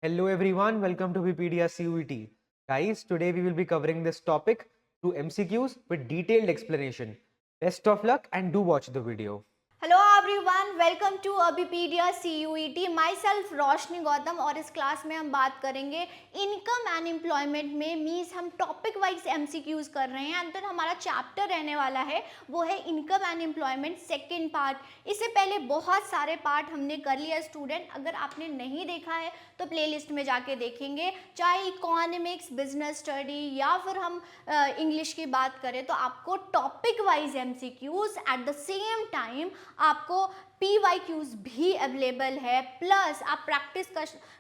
Hello everyone, welcome to Wikipedia CUET. Guys, today we will be covering this topic through MCQs with detailed explanation. Best of luck and do watch the video. Hello everyone, welcome to अबीपीडिया CUET। Myself Roshni Gautam और इस class में हम बात करेंगे income and employment में। Means हम topic wise MCQs कर रहे हैं एंड तो हमारा चैप्टर रहने वाला है वो है income and employment second part. इससे पहले बहुत सारे पार्ट हमने कर लिया स्टूडेंट, अगर आपने नहीं देखा है तो प्लेलिस्ट में जाके देखेंगे। चाहे इकोनॉमिक्स, बिजनेस स्टडी या फिर हम इंग्लिश की बात करें तो आपको topic wise MCQs eight the same time आपको PYQs भी अवेलेबल है। प्लस आप प्रैक्टिस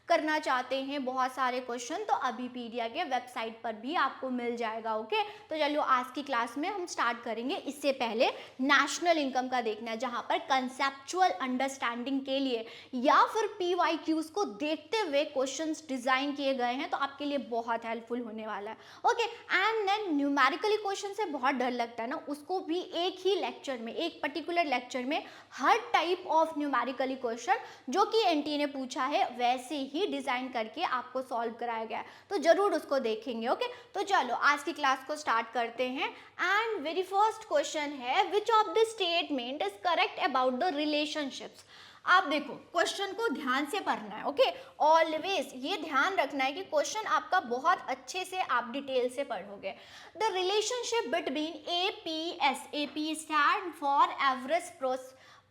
करना चाहते हैं बहुत सारे क्वेश्चन तो अबीपीडिया के वेबसाइट पर भी आपको मिल जाएगा। ओके, तो चलिए आज की क्लास में हम स्टार्ट करेंगे। इससे पहले नेशनल इनकम का देखना है जहां पर कंसेप्चुअल अंडरस्टैंडिंग के लिए या फिर PYQs को देखते हुए क्वेश्चंस डिजाइन किए गए हैं, तो आपके लिए बहुत हेल्पफुल होने वाला है। Okay, and then numerically question से बहुत डर लगता है ना, उसको भी एक ही लेक्चर में, एक पर्टिकुलर लेक्चर में हर टाइप ऑफ न्यूमेरिकली क्वेश्चन जो कि NT ने पूछा है वैसे ही डिजाइन करके आपको सॉल्व कराया गया है, तो जरूर उसको देखेंगे। ओके, तो चलो आज की क्लास को स्टार्ट करते हैं। एंड वेरी फर्स्ट क्वेश्चन है, which of the statement is correct about the relationships. आप देखो क्वेश्चन को ध्यान से पढ़ना है। ओके, ऑलवेज ये ध्यान रखना है कि क्वेश्चन आपका बहुत अच्छे से आप डिटेल से पढ़ोगे। The relationship between APS, AP stand for average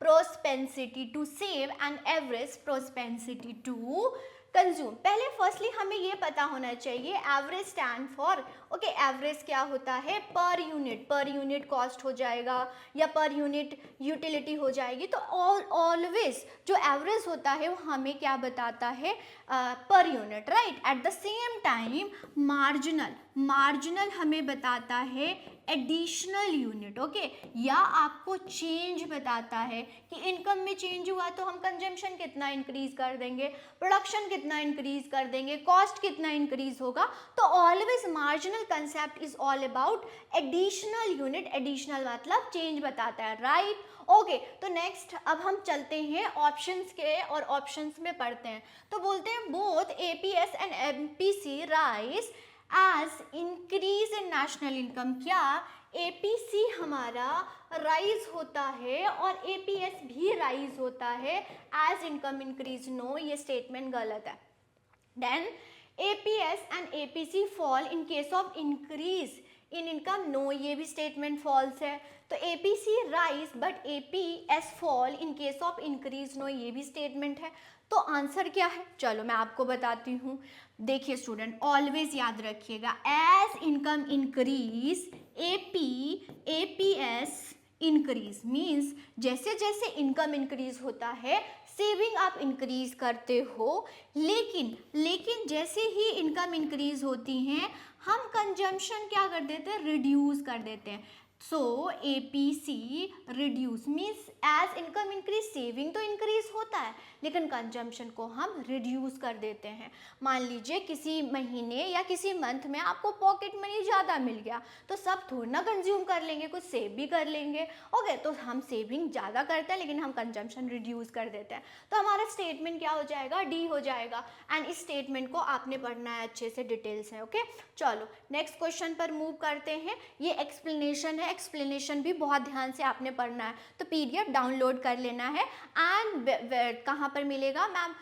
propensity to save and average propensity to consume. पहले फर्स्टली हमें ये पता होना चाहिए average stand for, okay, average क्या होता है, पर यूनिट कॉस्ट हो जाएगा या पर यूनिट यूटिलिटी हो जाएगी। तो ऑलवेज जो एवरेज होता है वो हमें क्या बताता है, per unit, right. Eight the same time marginal हमें बताता है एडिशनल यूनिट। ओके, या आपको चेंज बताता है कि इनकम में चेंज हुआ तो हम कंजम्पशन कितना इंक्रीज कर देंगे, प्रोडक्शन कितना इंक्रीज कर देंगे, कॉस्ट कितना इंक्रीज होगा। तो always marginal concept is all about additional unit. Additional मतलब चेंज बताता है, राइट। ओके, तो नेक्स्ट अब हम चलते हैं ऑप्शंस के और ऑप्शंस में पढ़ते हैं। तो बोलते हैं both APS and MPC rise as increase in national income. क्या APC हमारा राइज होता है और APS भी राइज होता है एज इनकम इंक्रीज? नो, ये स्टेटमेंट गलत है। Then APS and APC fall in case of increase in income. No, ये भी स्टेटमेंट फॉल्स है। तो APC rise but APS fall in case of increase. No, ये भी स्टेटमेंट है। तो आंसर क्या है, चलो मैं आपको बताती हूँ। देखिए स्टूडेंट, ऑलवेज याद रखिएगा, as income increase APS increase means जैसे जैसे इनकम इंक्रीज होता है सेविंग आप इंक्रीज करते हो, लेकिन जैसे ही इनकम इंक्रीज होती हैं हम कंजम्पशन क्या कर देते हैं, रिड्यूस कर देते हैं। So APC reduce means as income increase saving तो इंक्रीज होता है लेकिन कंजम्पशन को हम रिड्यूस कर देते हैं। मान लीजिए किसी महीने या किसी मंथ में आपको पॉकेट मनी ज़्यादा मिल गया तो सब थोड़ा ना कंज्यूम कर लेंगे, कुछ सेव भी कर लेंगे। ओके, तो हम सेविंग ज़्यादा करते हैं लेकिन हम कंजम्पशन रिड्यूस कर देते हैं। तो हमारा स्टेटमेंट क्या हो जाएगा, डी हो जाएगा। एंड इस स्टेटमेंट को आपने पढ़ना है अच्छे से, डिटेल्स है। ओके, चलो नेक्स्ट क्वेश्चन पर मूव करते हैं। ये एक्सप्लेनेशन है, एक्सप्लेनेशन भी बहुत ध्यान से आपने पढ़ना है। तो PDF डाउनलोड कर लेना है एंड कहाँ पर मिलेगा मैम,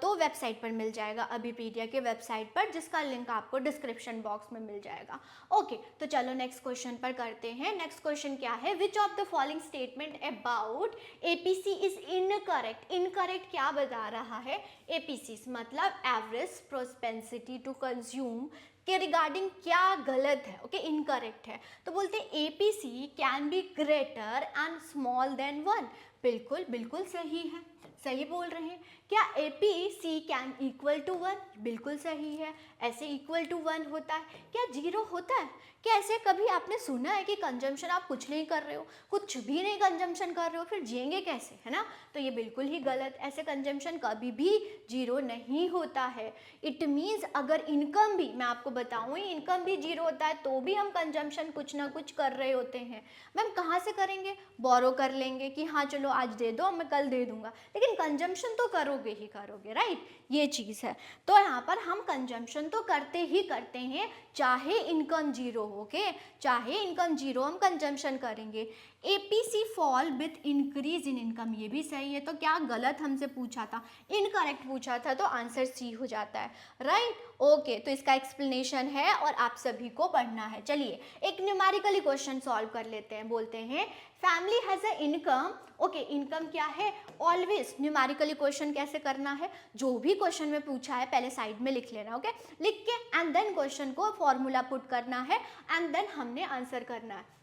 तो वेबसाइट पर मिल जाएगा, अबीपीडिया के वेबसाइट पर, जिसका लिंक आपको डिस्क्रिप्शन बॉक्स में मिल जाएगा। ओके, तो चलो नेक्स्ट क्वेश्चन पर करते हैं। नेक्स्ट क्वेश्चन क्या है, which of the following statement about APC is incorrect. Incorrect क्या बता रहा है, APC मतलब एवरेज प्रोस्पेंसिटी टू कंज्यूम के रिगार्डिंग क्या गलत है। ओके, इनकरेक्ट है। तो बोलते हैं APC can be greater and small than 1। बिल्कुल सही है, सही बोल रहे हैं। क्या APC कैन इक्वल टू 1? बिल्कुल सही है, ऐसे इक्वल टू 1 होता है। क्या 0 होता है? क्या ऐसे कभी आपने सुना है कि कंजम्पशन आप कुछ नहीं कर रहे हो, कुछ भी नहीं कंजम्पशन कर रहे हो, फिर जिएंगे कैसे, है ना? तो ये बिल्कुल ही गलत, ऐसे कंजम्पशन कभी भी 0 नहीं होता है। इट मीन्स अगर इनकम भी, मैं आपको बताऊँ, इनकम भी 0 होता है तो भी हम कंजम्पशन कुछ ना कुछ कर रहे होते हैं। मैम कहाँ से करेंगे, बोरो कर लेंगे कि हाँ चलो आज दे दो मैं कल दे दूंगा, लेकिन कंजम्पशन तो करोगे ही करोगे, राइट, ये चीज़ है। तो यहाँ पर हम कंजम्पशन तो करते ही करते हैं, चाहे इनकम जीरो हो, ओके, चाहे इनकम जीरो हम कंजम्पशन करेंगे। APC fall with increase in income, ये भी सही है। तो क्या गलत हमसे पूछा था, इनकरेक्ट पूछा था, तो आंसर सी हो जाता है, राइट, ओके। तो इसका एक्सप्लेनेशन है और आप सभी को पढ़ना है। चलिए एक न्यूमेरिकली क्वेश्चन सॉल्व कर लेते हैं। बोलते हैं family has a income, okay, income क्या है, ऑलवेज। न्यूमेरिकली क्वेश्चन कैसे करना है, जो भी क्वेश्चन में पूछा है पहले साइड में लिख लेना, ओके, लिख के एंड देन क्वेश्चन को फॉर्मूला पुट करना है एंड देन हमने आंसर करना है।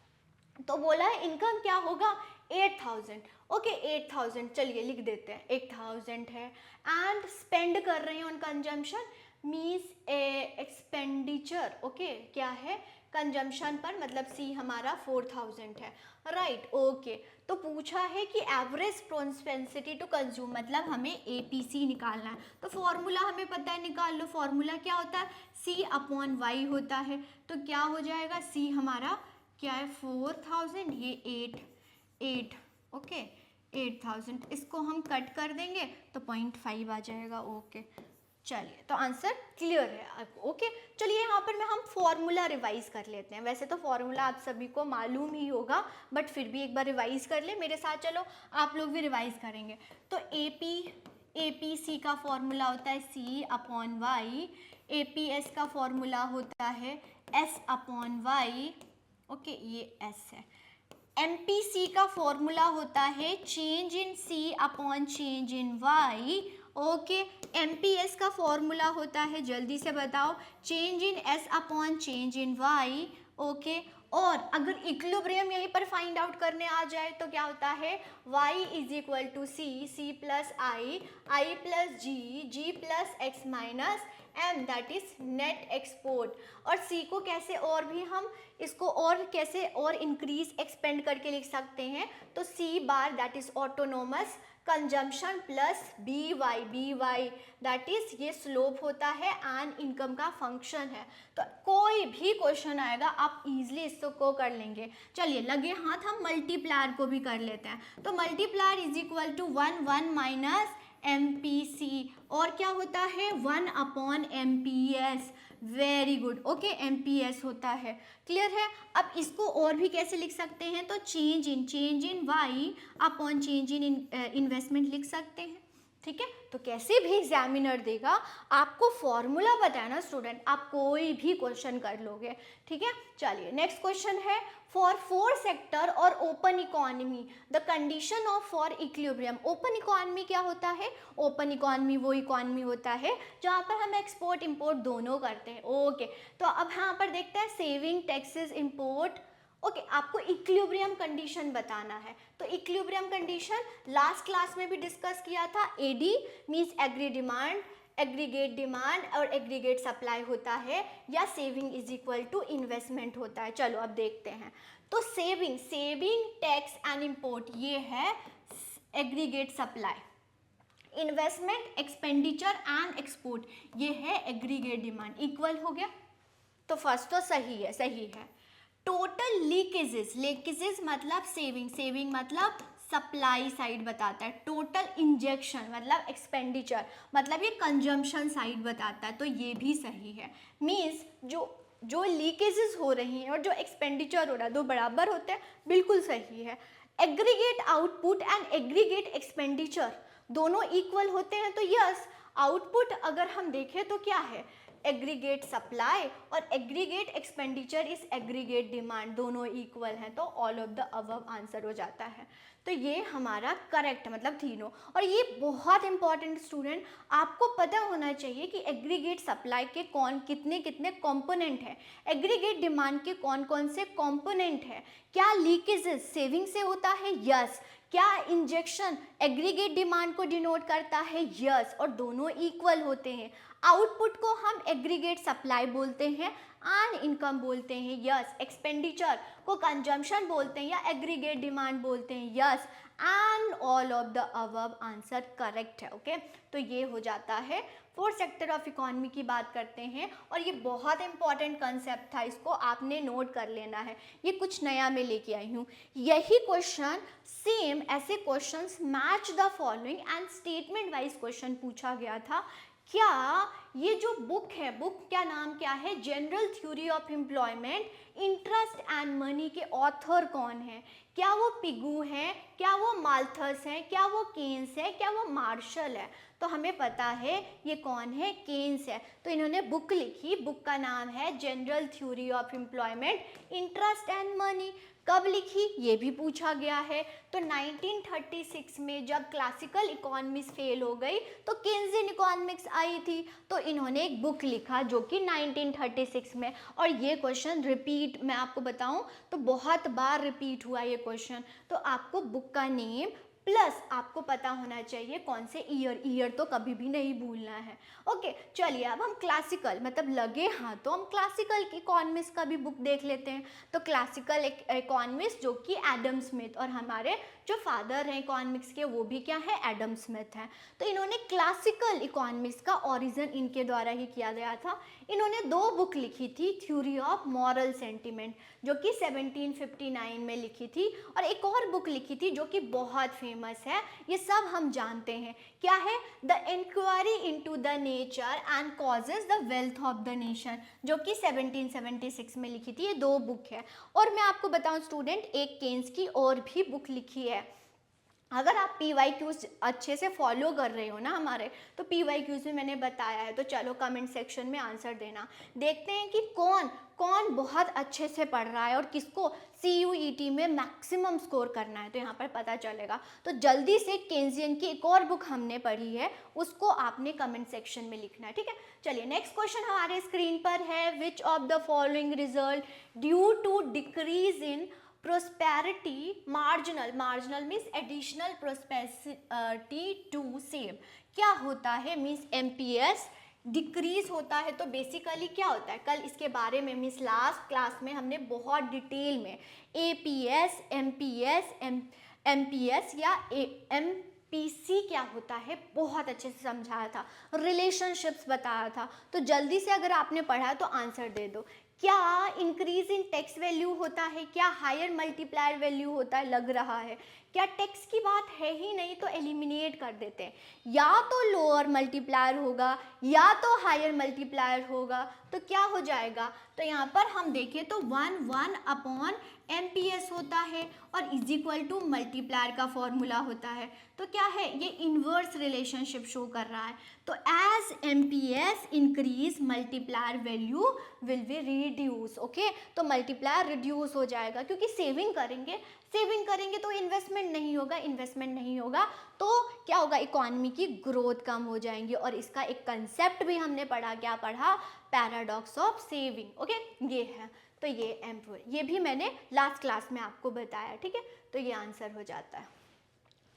तो बोला है इनकम क्या होगा, 8000, ओके, 8000, चलिए लिख देते हैं, 8000 है। एंड स्पेंड कर रहे हैं on consumption, means expenditure, okay, क्या है, कंजम्पशन पर, मतलब सी हमारा 4000 है, राइट, ओके। तो पूछा है कि एवरेज प्रोपेंसिटी टू कंज्यूम, मतलब हमें एपीसी निकालना है। तो फॉर्मूला हमें पता है, निकाल लो। फॉर्मूला क्या होता है, सी अपॉन वाई होता है। तो क्या हो जाएगा, सी हमारा क्या है 4000, ये 8, ओके, 8000, इसको हम कट कर देंगे तो 0.5 आ जाएगा, ओके। चलिए तो आंसर क्लियर है आपको, ओके। चलिए यहाँ पर हम फॉर्मूला रिवाइज कर लेते हैं। वैसे तो फॉर्मूला आप सभी को मालूम ही होगा, बट फिर भी एक बार रिवाइज कर ले मेरे साथ, चलो आप लोग भी रिवाइज करेंगे। तो एपीसी का फॉर्मूला होता है सी अपॉन वाई, एपीएस का फॉर्मूला होता है एस अपॉन वाई, ओके, ये एस है। एमपीसी का फॉर्मूला होता है change in C upon change in Y, okay. MPS का फॉर्मूला होता है, जल्दी से बताओ, change in S upon change in Y, okay. और अगर इक्विलिब्रियम यहीं पर फाइंड आउट करने आ जाए तो क्या होता है, y is equal to C plus I plus G plus X minus M, that is net export. और सी को कैसे और भी हम इसको और कैसे और इंक्रीज एक्सपेंड करके लिख सकते हैं, तो C bar that is autonomous consumption plus b Y that is ये स्लोप होता है एंड इनकम का फंक्शन है। तो कोई भी क्वेश्चन आएगा आप इजीली इसको कर लेंगे। चलिए लगे हाथ हम मल्टीप्लायर को भी कर लेते हैं। तो multiplier is equal to 1 minus MPC, और क्या होता है 1 upon MPS, very good, okay, MPS होता है, क्लियर है। अब इसको और भी कैसे लिख सकते हैं, तो change in Y upon change in investment लिख सकते हैं, ठीक है। तो कैसे भी एग्जामिनर देगा, आपको फॉर्मूला पता है ना स्टूडेंट, आप कोई भी क्वेश्चन कर लोगे, ठीक है। चलिए नेक्स्ट क्वेश्चन है, फॉर 4 सेक्टर और open economy the condition of for equilibrium. Open economy क्या होता है, ओपन इकोनॉमी वो इकोनॉमी होता है जहाँ पर हम एक्सपोर्ट इंपोर्ट दोनों करते हैं, ओके। तो अब यहाँ पर देखते हैं सेविंग टैक्सेस इंपोर्ट, ओके, आपको इक्विलिब्रियम कंडीशन बताना है। तो इक्विलिब्रियम कंडीशन लास्ट क्लास में भी डिस्कस किया था, एडी मीन्स एग्रीगेट डिमांड और एग्रीगेट सप्लाई होता है, या saving is equal to investment होता है। चलो अब देखते हैं। तो सेविंग टैक्स एंड इंपोर्ट ये है aggregate supply, investment expenditure and export ये है एग्रीगेट डिमांड, इक्वल हो गया। तो फर्स्ट तो सही है। टोटल लीकेजेस मतलब सेविंग मतलब सप्लाई साइड बताता है, टोटल इंजेक्शन मतलब एक्सपेंडिचर मतलब ये कंजम्पशन साइड बताता है, तो ये भी सही है। मीन्स जो लीकेजेस हो रही हैं और जो एक्सपेंडिचर हो रहा है दो बराबर होते हैं, बिल्कुल सही है। Aggregate output and aggregate expenditure दोनों इक्वल होते हैं, तो यस, आउटपुट अगर हम देखें तो क्या है, एग्रीगेट सप्लाई, और aggregate expenditure is aggregate demand, दोनों इक्वल हैं, तो all of the above answer हो जाता है। तो ये हमारा करेक्ट मतलब तीनों। और ये बहुत इंपॉर्टेंट स्टूडेंट, आपको पता होना चाहिए कि एग्रीगेट सप्लाई के कितने कंपोनेंट हैं, एग्रीगेट डिमांड के कौन से कंपोनेंट हैं, क्या लीकेजेस सेविंग से होता है, यस, क्या इंजेक्शन एग्रीगेट डिमांड को डिनोट करता है, यस, और दोनों इक्वल होते हैं। आउटपुट को हम एग्रीगेट सप्लाई बोलते हैं एंड इनकम बोलते हैं, यस, एक्सपेंडिचर को कंजम्पशन बोलते हैं या एग्रीगेट डिमांड बोलते हैं, yes, and all of the above answer correct है, ओके। तो ये हो जाता है फोर्थ सेक्टर ऑफ इकोनॉमी की बात करते हैं और ये बहुत इंपॉर्टेंट कंसेप्ट था, इसको आपने नोट कर लेना है। ये कुछ नया मैं लेके आई हूँ। यही क्वेश्चन सेम ऐसे questions match the following and statement wise question पूछा गया था। क्या ये जो बुक है, बुक क्या नाम क्या है, general theory of employment interest and money के ऑथर कौन है? क्या वो पिगू है, क्या वो माल्थस है, क्या वो केन्स है, क्या वो मार्शल है? तो हमें पता है ये कौन है, केन्स है। तो इन्होंने बुक लिखी, बुक का नाम है general theory of employment interest and money. कब लिखी ये भी पूछा गया है। तो 1936 में जब क्लासिकल इकोनॉमिक्स फेल हो गई तो केन्जियन इकोनॉमिक्स आई थी, तो इन्होंने एक बुक लिखा जो कि 1936 में। और ये क्वेश्चन रिपीट मैं आपको बताऊं तो बहुत बार रिपीट हुआ ये क्वेश्चन। तो आपको बुक का नेम प्लस आपको पता होना चाहिए कौन से ईयर तो कभी भी नहीं भूलना है। ओके, चलिए अब हम क्लासिकल मतलब लगे हाँ तो हम क्लासिकल इकोनॉमिक्स का भी बुक देख लेते हैं। तो क्लासिकल इकोनॉमिक्स जो कि एडम स्मिथ, और हमारे जो फादर हैं इकोनॉमिक्स के वो भी क्या है, एडम स्मिथ हैं। तो इन्होंने क्लासिकल इकोनॉमिक्स का ओरिजिन इनके द्वारा ही किया गया था। इन्होंने दो बुक लिखी थी, थ्योरी ऑफ मॉरल सेंटिमेंट जो कि 1759 में लिखी थी, और एक और बुक लिखी थी जो कि बहुत फेमस है, ये सब हम जानते हैं, क्या है, the inquiry into the nature and causes the wealth of the nation, जो कि 1776 में लिखी थी। ये दो बुक है। और मैं आपको बताऊं स्टूडेंट, एक केन्स की और भी बुक लिखी है। अगर आप PYQs अच्छे से फॉलो कर रहे हो ना हमारे, तो PYQs में मैंने बताया है, तो चलो कमेंट सेक्शन में आंसर देना। देखते हैं कि कौन कौन बहुत अच्छे से पढ़ रहा है और किसको CUET में मैक्सिमम स्कोर करना है, तो यहाँ पर पता चलेगा। तो जल्दी से केन्जियन की एक और बुक हमने पढ़ी है, उसको आपने कमेंट सेक्शन में लिखना है, ठीक है। चलिए नेक्स्ट क्वेश्चन हमारे स्क्रीन पर है, which of the following result due to decrease in prosperity marginal, marginal means additional prosperity to same, क्या होता है, मीन्स MPS डिक्रीज होता है। तो बेसिकली क्या होता है, कल इसके बारे में मीन्स लास्ट क्लास में हमने बहुत डिटेल में APS, MPS या MPC क्या होता है बहुत अच्छे से समझाया था, रिलेशनशिप्स बताया था। तो जल्दी से अगर आपने पढ़ा तो आंसर दे दो। क्या इंक्रीज इन टैक्स वैल्यू होता है, क्या हायर मल्टीप्लायर वैल्यू होता है, लग रहा है। क्या टैक्स की बात है ही नहीं तो एलिमिनेट कर देते हैं, या तो लोअर मल्टीप्लायर होगा या तो हायर मल्टीप्लायर होगा, तो क्या हो जाएगा। तो यहाँ पर हम देखें तो 1 अपॉन MPS होता है और इज इक्वल टू मल्टीप्लायर का फॉर्मूला होता है। तो क्या है, ये इन्वर्स रिलेशनशिप शो कर रहा है। तो as MPS increase multiplier value will be reduce. Okay, तो मल्टीप्लायर रिड्यूस हो जाएगा क्योंकि सेविंग करेंगे तो इन्वेस्टमेंट नहीं होगा, इन्वेस्टमेंट नहीं होगा तो क्या होगा, इकोनॉमी की ग्रोथ कम हो जाएंगी। और इसका एक कंसेप्ट भी हमने पढ़ा, क्या पढ़ा, पैराडॉक्स ऑफ सेविंग। ओके, ये है। तो ये भी मैंने लास्ट क्लास में आपको बताया, ठीक है। तो ये आंसर हो जाता है।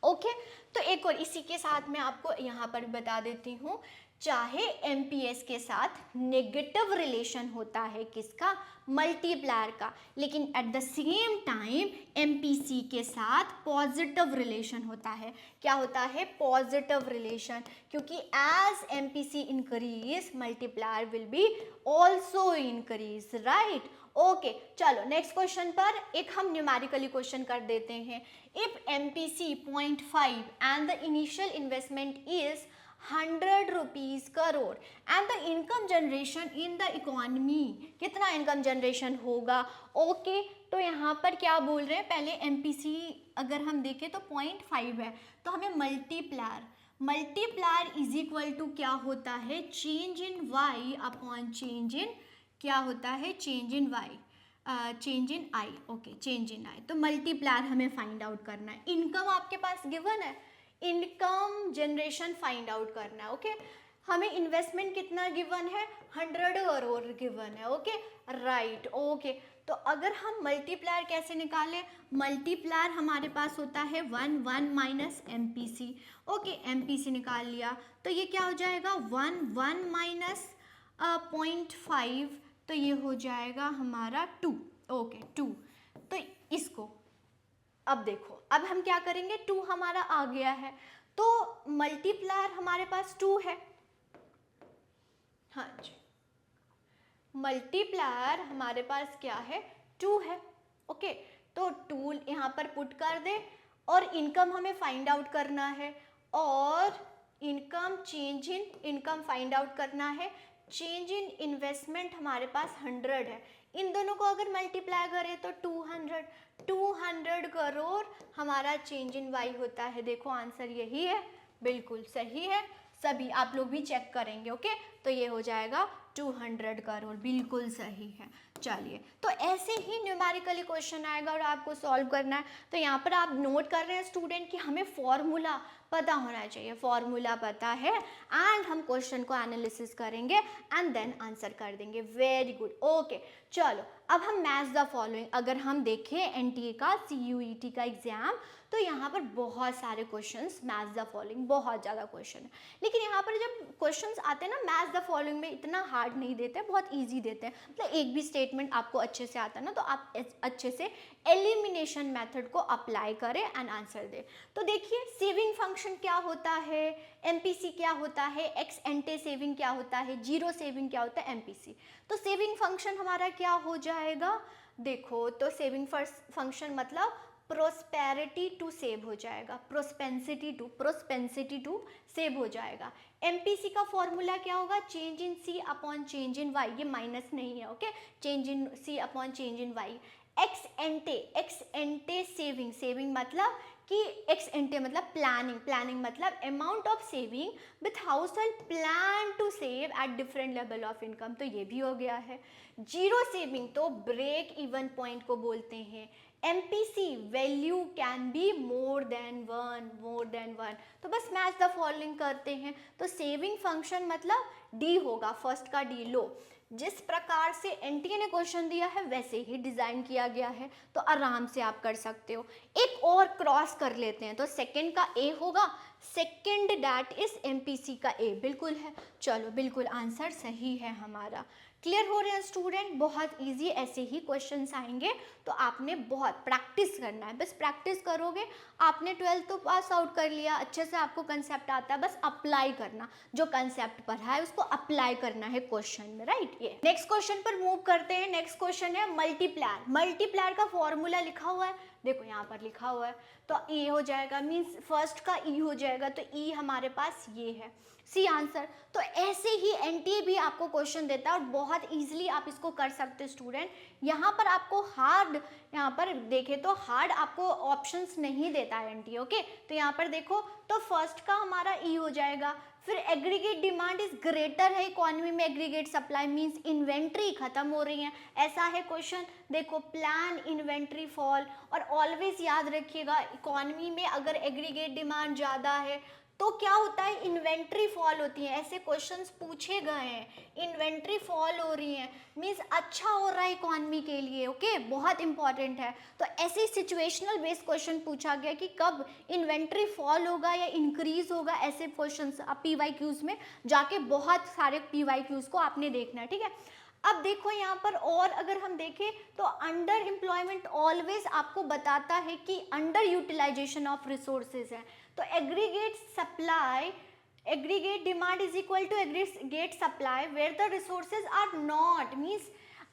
ओके, तो एक और इसी के साथ मैं आपको यहाँ पर बता देती हूँ, चाहे MPS के साथ नेगेटिव रिलेशन होता है किसका, मल्टीप्लायर का, लेकिन eight the same time MPC के साथ पॉजिटिव रिलेशन होता है। क्या होता है, पॉजिटिव रिलेशन, क्योंकि as MPC increase multiplier will be also increase, right. Okay, चलो नेक्स्ट क्वेश्चन पर एक हम न्यूमेरिकली क्वेश्चन कर देते हैं। If MPC 0.5 and the initial investment is 100 rupees crore and the income generation in the economy, कितना income generation होगा। Okay, तो यहाँ पर क्या बोल रहे हैं, पहले MPC अगर हम देखें तो 0.5 है, तो हमें मल्टीप्लायर इज इक्वल टू क्या होता है, चेंज इन Y अपॉन चेंज इन, क्या होता है, change in Y, change in I। Okay, change in I। तो मल्टीप्लायर हमें फाइंड आउट करना है। इनकम आपके पास गिवन है, इनकम जनरेशन फाइंड आउट करना है। ओके, हमें इन्वेस्टमेंट कितना गिवन है, 100 करोड़ गिवन है। Okay, right. ओके, तो अगर हम मल्टीप्लायर कैसे निकालें, मल्टीप्लायर हमारे पास होता है 1 माइनस MPC। ओके, MPC निकाल लिया तो ये क्या हो जाएगा, 1 माइनस 0.5, तो ये हो जाएगा हमारा 2। ओके, 2। तो इसको अब देखो, अब हम क्या करेंगे, 2 हमारा आ गया है, तो मल्टीप्लायर हमारे पास 2 है, हाँ जी, मल्टीप्लायर हमारे पास क्या है, 2 है। ओके, तो 2 यहाँ पर पुट कर दे और इनकम हमें फाइंड आउट करना है, और income change in income find out करना है। चेंज इन इन्वेस्टमेंट हमारे पास 100 है। इन दोनों को अगर मल्टीप्लाई करें तो 200 करोड़ हमारा चेंज इन वाई होता है। देखो आंसर यही है, बिल्कुल सही है, सभी आप लोग भी चेक करेंगे। ओके, तो ये हो जाएगा 200 करोड़, बिल्कुल सही है। चलिए, तो ऐसे ही न्यूमेरिकली क्वेश्चन आएगा और आपको सॉल्व करना है। तो यहाँ पर आप नोट कर रहे हैं स्टूडेंट कि हमें फॉर्मूला पता होना चाहिए। फॉर्मूला पता है एंड हम क्वेश्चन को एनालिसिस करेंगे एंड देन आंसर कर देंगे। Very good. ओके, चलो अब हम मैच द फॉलोइंग, अगर हम देखें एनटीए का सीयूईटी का एग्जाम, तो यहाँ पर बहुत सारे क्वेश्चंस मैच द फॉलोइंग, बहुत ज़्यादा क्वेश्चन है। लेकिन यहाँ पर जब क्वेश्चंस आते हैं ना मैच द फॉलोइंग में, इतना हार्ड नहीं देते, बहुत इजी देते हैं। मतलब एक भी स्टेटमेंट आपको अच्छे से आता है ना, तो आप अच्छे से एलिमिनेशन मेथड को अप्लाई करें एंड आंसर दें। तो देखिए, सेविंग फंक्शन क्या होता है, एमपीसी क्या होता है, एक्स एंटे सेविंग क्या होता है, जीरो सेविंग क्या होता है, एमपीसी। तो सेविंग फंक्शन हमारा क्या हो जाएगा, देखो तो सेविंग फंक्शन मतलब प्रोस्पेरिटी टू सेव हो जाएगा, प्रोस्पेंसिटी टू सेव हो जाएगा। एमपीसी का फॉर्मूला क्या होगा, change in C upon change in Y, ये माइनस नहीं है। Okay, change in C upon change in Y. Ex ante saving मतलब कि एक्स एंटे मतलब प्लानिंग मतलब amount of saving with household plan to save at different level of income, तो ये भी हो गया है। जीरो सेविंग तो ब्रेक इवन पॉइंट को बोलते हैं। MPC value can be more than one. तो बस मैच द फॉलोइंग करते हैं। तो सेविंग फंक्शन मतलब डी होगा, फर्स्ट का डी। लो, जिस प्रकार से एनटीए ने क्वेश्चन दिया है वैसे ही डिजाइन किया गया है, तो आराम से आप कर सकते हो। एक और क्रॉस कर लेते हैं, तो सेकंड का ए होगा, सेकंड दैट इज एमपीसी का ए, बिल्कुल है। चलो, बिल्कुल आंसर सही है हमारा। क्लियर हो रहे हैं स्टूडेंट, बहुत इजी ऐसे ही क्वेश्चंस आएंगे, तो आपने बहुत प्रैक्टिस करना है। बस प्रैक्टिस करोगे, आपने 12th तो पास आउट कर लिया, अच्छे से आपको कंसेप्ट आता है, बस अप्लाई करना, जो कंसेप्ट पढ़ा है उसको अप्लाई करना है क्वेश्चन में, राइट। ये नेक्स्ट क्वेश्चन पर मूव करते हैं। नेक्स्ट क्वेश्चन है मल्टीप्लायर का फॉर्मूला लिखा हुआ है, देखो यहाँ पर लिखा हुआ है, तो ए हो जाएगा, मीन्स फर्स्ट का ई हो जाएगा, तो ई हमारे पास ये है, सी आंसर। तो ऐसे ही एनटीए भी आपको क्वेश्चन देता है और बहुत इजीली आप इसको कर सकते हो स्टूडेंट। यहाँ पर आपको हार्ड, यहाँ पर देखें तो हार्ड आपको ऑप्शंस नहीं देता है एनटीए। ओके, तो यहाँ पर देखो, तो फर्स्ट का हमारा ई हो जाएगा। फिर एग्रीगेट डिमांड इज ग्रेटर है इकोनॉमी में एग्रीगेट सप्लाई, मींस इन्वेंट्री खत्म हो रही है, ऐसा है क्वेश्चन। देखो, प्लान इन्वेंट्री फॉल, और ऑलवेज याद रखिएगा इकोनॉमी में अगर एग्रीगेट डिमांड ज़्यादा है तो क्या होता है, इन्वेंट्री फॉल होती है। ऐसे क्वेश्चंस पूछे गए हैं, इन्वेंट्री फॉल हो रही है मींस अच्छा हो रहा है इकोनॉमी के लिए। ओके, बहुत इंपॉर्टेंट है। तो ऐसे सिचुएशनल बेस्ड क्वेश्चन पूछा गया कि कब इन्वेंट्री फॉल होगा या इंक्रीज होगा, ऐसे क्वेश्चंस PYQs में जाके बहुत सारे PYQs को आपने देखना है, ठीक है। अब देखो यहाँ पर, और अगर हम देखें तो अंडर एम्प्लॉयमेंट ऑलवेज आपको बताता है कि अंडर यूटिलाइजेशन ऑफ रिसोर्सेज है। तो aggregate demand is equal to aggregate supply where the resources are not, means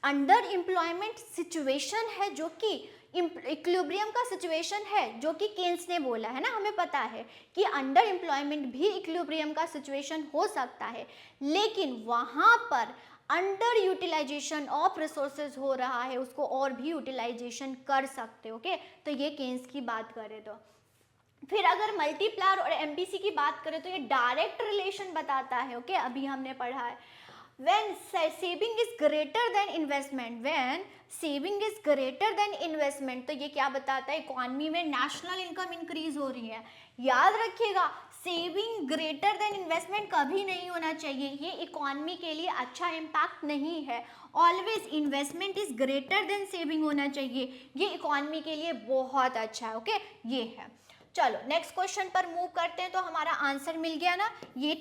under employment situation है जो कि इक्विलिब्रियम का सिचुएशन है, जो कि केन्स ने बोला है ना, हमें पता है कि अंडर एम्प्लॉयमेंट भी इक्विलिब्रियम का सिचुएशन हो सकता है, लेकिन वहाँ पर अंडर यूटिलाइजेशन ऑफ रिसोर्सेज हो रहा है, उसको और भी यूटिलाइजेशन कर सकते हो। ओके, तो ये केन्स की बात करें तो। फिर अगर मल्टीप्लायर और एमपीसी की बात करें तो ये डायरेक्ट रिलेशन बताता है। ओके, अभी हमने पढ़ा है, when saving is greater than investment, when saving is greater than investment, तो ये क्या बताता है, इकोनॉमी में नेशनल इनकम इंक्रीज हो रही है। याद रखिएगा, सेविंग ग्रेटर देन इन्वेस्टमेंट कभी नहीं होना चाहिए, ये इकोनॉमी के लिए अच्छा इम्पैक्ट नहीं है। Always investment is greater than saving होना चाहिए, ये इकोनॉमी के लिए बहुत अच्छा है। ओके, ये है। चलो नेक्स्ट क्वेश्चन पर मूव करते हैं। तो हमारा आंसर मिल गया ना, ये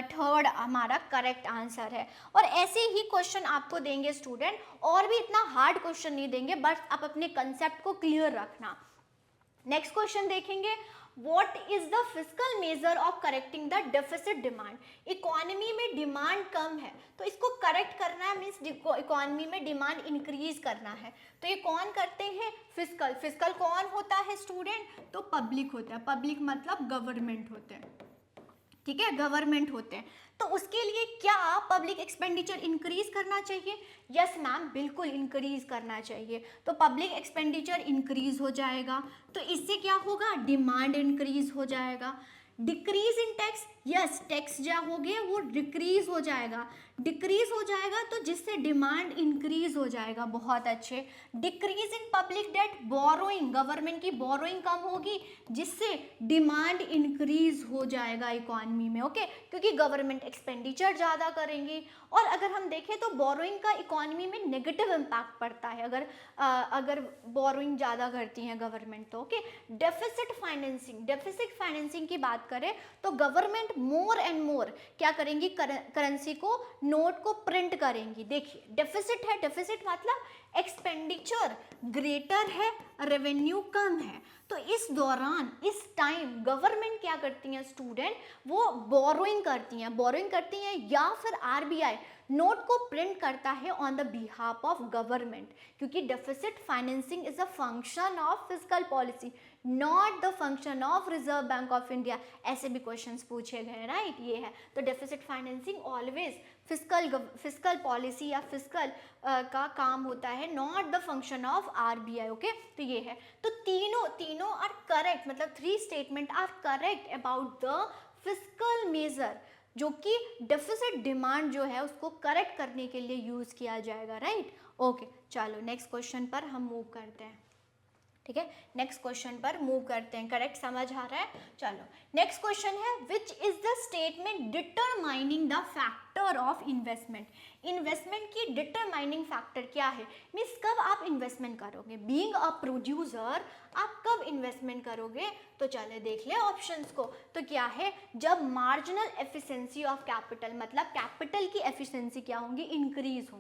थर्ड हमारा करेक्ट आंसर है। और ऐसे ही क्वेश्चन आपको देंगे स्टूडेंट, और भी इतना हार्ड क्वेश्चन नहीं देंगे, बस आप अपने कंसेप्ट को क्लियर रखना। नेक्स्ट क्वेश्चन देखेंगे, what is the fiscal measure of correcting the deficit demand. Economy में डिमांड कम है तो इसको करेक्ट करना है, मीन्स इकोनॉमी में डिमांड इंक्रीज करना है। तो ये कौन करते हैं? फिस्कल। फिस्कल कौन होता है स्टूडेंट? तो पब्लिक होता है। पब्लिक मतलब गवर्नमेंट होते हैं, ठीक है, गवर्नमेंट होते हैं। तो उसके लिए क्या पब्लिक एक्सपेंडिचर इंक्रीज करना चाहिए? यस मैम, बिल्कुल इंक्रीज करना चाहिए। तो पब्लिक एक्सपेंडिचर इंक्रीज हो जाएगा तो इससे क्या होगा? डिमांड इंक्रीज हो जाएगा। Decrease in tax, yes, tax जो हो गए वो डिक्रीज हो जाएगा। डिक्रीज हो जाएगा तो जिससे डिमांड इंक्रीज हो जाएगा। बहुत अच्छे। Decrease in public debt, borrowing, government की बोरोइंग कम होगी जिससे डिमांड इंक्रीज हो जाएगा इकोनॉमी में। ओके, क्योंकि गवर्नमेंट एक्सपेंडिचर ज़्यादा करेंगी। और अगर हम देखें तो बोरोइंग का इकोनॉमी में नेगेटिव इम्पैक्ट पड़ता है अगर बोरोइंग ज़्यादा करती है गवर्नमेंट तो। Okay, deficit financing, deficit financing की बात करें तो गवर्नमेंट मोर एंड मोर क्या करेंगी? करेंसी को, नोट को प्रिंट करेंगी। देखिए डेफिसिट है, डेफिसिट मतलब एक्सपेंडिचर ग्रेटर है, रेवेन्यू कम है। तो इस दौरान, इस टाइम गवर्नमेंट क्या करती हैं स्टूडेंट? वो बोरोइंग करती हैं, बोरोइंग करती हैं या फिर आरबीआई नोट को प्रिंट करता है on the behalf of government, क्योंकि deficit financing is a function of fiscal policy, not the function of Reserve Bank of India. ऐसे भी क्वेश्चंस पूछे गए, राइट? ये है। तो deficit financing always fiscal policy या फिस्कल का काम होता है, not the function of RBI. Okay, तो ये है। तो तीनों आर करेक्ट, मतलब 3 statement are correct about the fiscal measure, जो कि डेफिसिट डिमांड जो है उसको करेक्ट करने के लिए यूज किया जाएगा, राइट? ओके, चलो नेक्स्ट क्वेश्चन पर हम मूव करते हैं। ठीक है, नेक्स्ट क्वेश्चन पर मूव करते हैं। करेक्ट समझ आ रहा है? चलो नेक्स्ट क्वेश्चन है, which is the statement determining the factor of investment. Investment की डिटरमाइनिंग फैक्टर क्या है? मीन्स कब आप इन्वेस्टमेंट करोगे? बीइंग अ प्रोड्यूसर आप कब इन्वेस्टमेंट करोगे? तो चले देख ले ऑप्शंस को। तो क्या है? जब मार्जिनल एफिशिएंसी ऑफ कैपिटल, मतलब कैपिटल की एफिशिएंसी क्या होंगी? इंक्रीज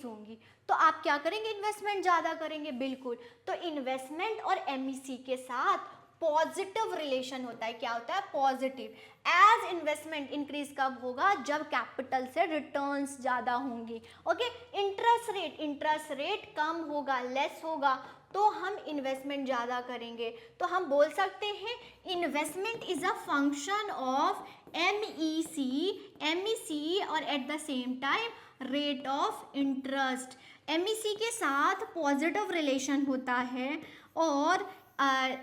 होंगी। तो आप क्या करेंगे? इन्वेस्टमेंट ज़्यादा करेंगे, बिल्कुल। तो इन्वेस्टमेंट और एमईसी के साथ पॉजिटिव रिलेशन होता है। क्या होता है? पॉजिटिव। एज इन्वेस्टमेंट इंक्रीज कब होगा? जब कैपिटल से रिटर्न्स ज़्यादा होंगी। ओके, इंटरेस्ट रेट कम होगा, लेस होगा, तो हम इन्वेस्टमेंट ज़्यादा करेंगे। तो हम बोल सकते हैं investment is a function of MEC और at the same time rate of interest. MEC के साथ पॉजिटिव रिलेशन होता है और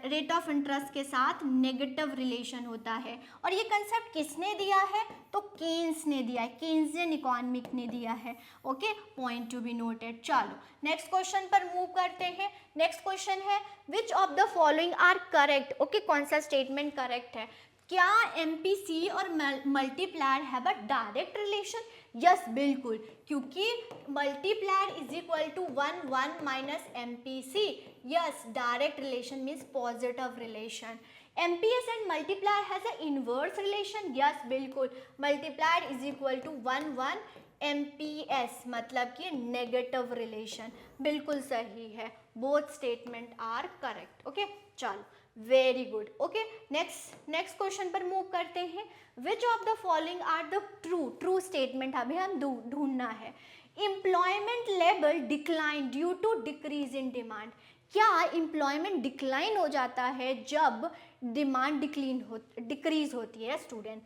रेट ऑफ इंटरेस्ट के साथ नेगेटिव रिलेशन होता है। और ये कंसेप्ट किसने दिया है? तो केन्स ने दिया है, केन्सियन इकोनॉमिक ने दिया है। Okay, point to be noted. चलो नेक्स्ट क्वेश्चन पर मूव करते हैं। नेक्स्ट क्वेश्चन है, which of the following are correct. Okay, कौन सा स्टेटमेंट करेक्ट है? क्या एमपीसी और multiplier have a direct relation? Yes, बिल्कुल, क्योंकि multiplier is equal to 1 minus MPC. Yes, direct relation means positive relation. MPS and multiplier has a inverse relation. Yes, बिल्कुल, multiplier is equal to 1 MPS, मतलब कि negative relation. बिल्कुल सही है, both statement are correct. Okay, चलो very good. Okay, next question पर move करते हैं। Which of the following are the true statement हमें हम ढूंढना है। Employment level decline due to decrease in demand. क्या एम्प्लॉयमेंट डिक्लाइन हो जाता है जब डिमांड डिक्रीज होती है? Student,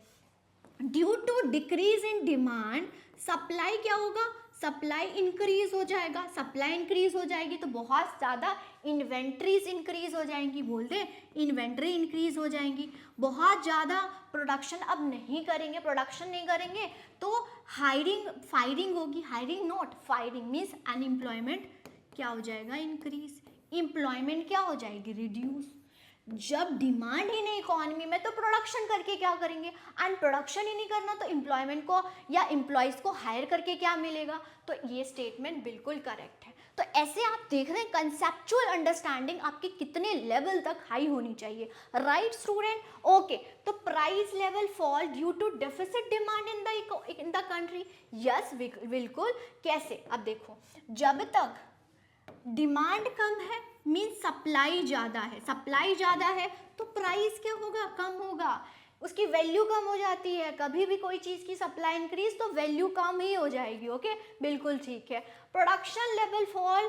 due to decrease in demand supply क्या होगा? सप्लाई इंक्रीज हो जाएगा। सप्लाई इंक्रीज हो जाएगी तो बहुत ज़्यादा इन्वेंट्रीज इंक्रीज हो जाएंगी। बोल दे, इन्वेंट्री इंक्रीज हो जाएंगी। बहुत ज़्यादा प्रोडक्शन अब नहीं करेंगे तो फायरिंग होगी। Hiring not firing means unemployment क्या हो जाएगा? इंक्रीज। एम्प्लॉयमेंट क्या हो जाएगी? रिड्यूस। जब डिमांड ही नहीं इकोनॉमी में तो प्रोडक्शन करके क्या करेंगे? एंड प्रोडक्शन ही नहीं करना तो एम्प्लॉयमेंट को या एम्प्लॉयज़ को हायर करके क्या मिलेगा? तो ये स्टेटमेंट बिल्कुल करेक्ट है। तो ऐसे आप देख रहे हैं कंसेप्चुअल अंडरस्टैंडिंग आपकी कितने लेवल तक हाई होनी चाहिए, राइट स्टूडेंट? ओके, तो price level fall due to deficit demand in the country. Yes, बिल्कुल। कैसे? अब देखो, जब तक डिमांड कम है मीन्स सप्लाई ज़्यादा है, सप्लाई ज़्यादा है तो प्राइस क्या होगा, कम होगा, उसकी वैल्यू कम हो जाती है। कभी भी कोई चीज़ की सप्लाई इंक्रीज तो वैल्यू कम ही हो जाएगी। ओके, बिल्कुल ठीक है। Production level fall,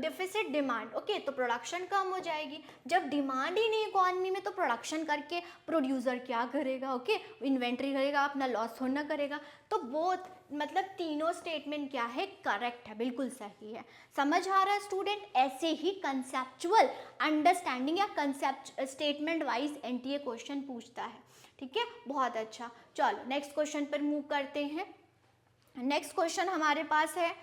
deficit demand. Okay, तो प्रोडक्शन कम हो जाएगी। जब डिमांड ही नहीं इकोनॉमी में तो प्रोडक्शन करके प्रोड्यूसर क्या करेगा? ओके, इन्वेंट्री करेगा, अपना लॉस थोड़ा ना करेगा। तो वो मतलब तीनों स्टेटमेंट क्या है, करेक्ट है, बिल्कुल सही है। समझ आ रहा है स्टूडेंट? ऐसे ही कंसेप्चुअल अंडरस्टैंडिंग या concept statement wise NTA question पूछता है। ठीक है, बहुत अच्छा। चलो नेक्स्ट क्वेश्चन पर मूव करते हैं। नेक्स्ट क्वेश्चन हमारे पास है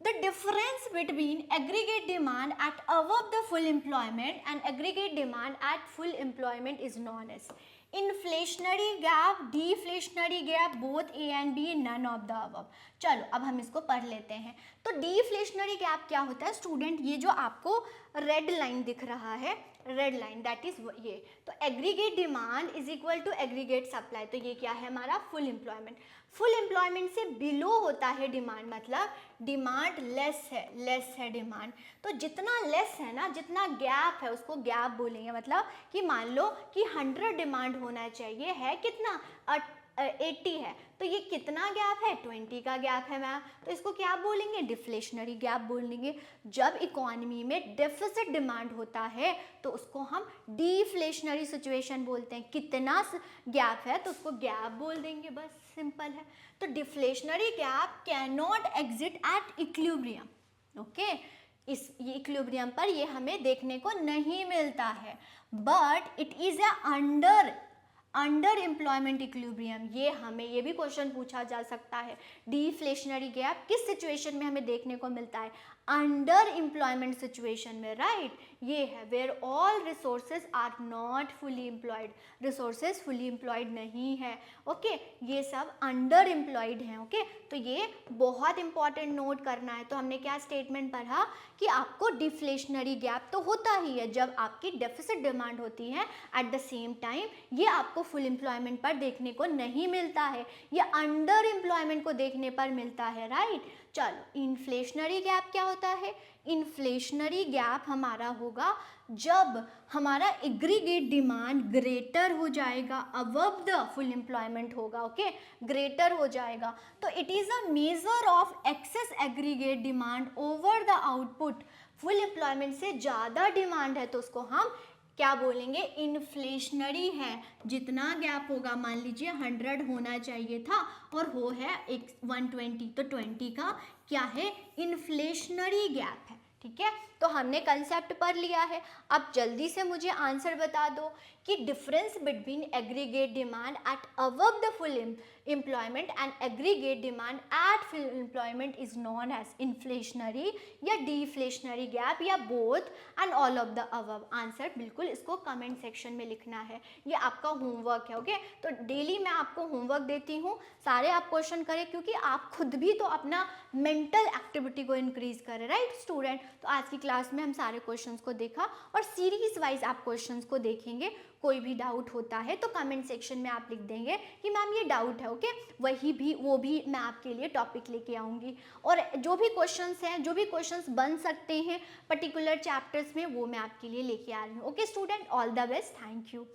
the difference between aggregate demand at above the full employment and aggregate demand at full employment is known as inflationary gap, deflationary gap, both A and B, none of the above। चलो अब हम इसको पढ़ लेते हैं। तो deflationary gap क्या होता है स्टूडेंट? ये जो आपको रेड लाइन दिख रहा है, रेड लाइन दैट इज ये, तो aggregate demand is equal to aggregate supply. तो ये क्या है हमारा? Full employment. फुल एम्प्लॉयमेंट से बिलो होता है डिमांड, मतलब डिमांड लेस है डिमांड। तो जितना लेस है ना, जितना गैप है उसको गैप बोलेंगे। मतलब कि मान लो कि 100 डिमांड होना चाहिए, है कितना? 80 है, तो ये कितना गैप है? 20 का गैप है मैम। तो इसको क्या बोलेंगे? डिफ्लेशनरी गैप बोलेंगे। जब इकोनॉमी में डेफिसिट डिमांड होता है तो उसको हम डिफ्लेशनरी सिचुएशन बोलते हैं। कितना गैप है तो उसको गैप बोल देंगे, बस सिंपल है। तो deflationary gap can not exit at equilibrium. Okay, इस इक्विलिब्रियम पर ये हमें देखने को नहीं मिलता है, but it is a under employment equilibrium. ये भी क्वेश्चन पूछा जा सकता है। डिफ्लेशनरी गैप किस सिचुएशन में हमें देखने को मिलता है? अंडर एम्प्लॉयमेंट सिचुएशन में, राइट। ये है where all resources are not fully employed, resources fully employed नहीं है। ओके, ये सब अंडर एम्प्लॉयड हैं। ओके, तो ये बहुत इंपॉर्टेंट नोट करना है। तो हमने क्या स्टेटमेंट पढ़ा कि आपको डिफ्लेशनरी गैप तो होता ही है जब आपकी डेफिसिट डिमांड होती है, एट द सेम टाइम ये आपको फुल एम्प्लॉयमेंट पर देखने को नहीं मिलता है, ये अंडर एम्प्लॉयमेंट को देखने पर मिलता है, राइट। चलो इन्फ्लेशनरी गैप क्या होता है? इन्फ्लेशनरी गैप हमारा होगा जब हमारा एग्रीगेट डिमांड ग्रेटर हो जाएगा, अबव द फुल एम्प्लॉयमेंट होगा। ओके, ग्रेटर हो जाएगा। तो it is a measure of excess aggregate demand over the output. Full employment से ज़्यादा डिमांड है तो उसको हम क्या बोलेंगे? इन्फ्लेशनरी है। जितना गैप होगा, मान लीजिए 100 होना चाहिए था और वो है 120, तो 20 का क्या है? इन्फ्लेशनरी गैप है। ठीक है, तो हमने कंसेप्ट पढ़ लिया है। अब जल्दी से मुझे आंसर बता दो कि difference between aggregate demand at above the full employment and aggregate demand at full employment is known as inflationary या डिफ्लेशनरी गैप या both and all of the above. Answer बिल्कुल इसको कमेंट सेक्शन में लिखना है, ये आपका होमवर्क है। ओके, तो डेली मैं आपको होमवर्क देती हूँ, सारे आप क्वेश्चन करें क्योंकि आप खुद भी तो अपना मेंटल एक्टिविटी को इंक्रीज करें, राइट स्टूडेंट। तो आज की क्लास में हम सारे क्वेश्चंस को देखा और सीरीज वाइज आप क्वेश्चंस को देखेंगे। कोई भी डाउट होता है तो कमेंट सेक्शन में आप लिख देंगे कि मैम ये डाउट है। ओके, वो भी मैं आपके लिए टॉपिक लेके आऊँगी। और जो भी क्वेश्चंस हैं, जो भी क्वेश्चंस बन सकते हैं पर्टिकुलर चैप्टर्स में, वो मैं आपके लिए लेके आ रही हूँ। Okay student, all the best, thank you.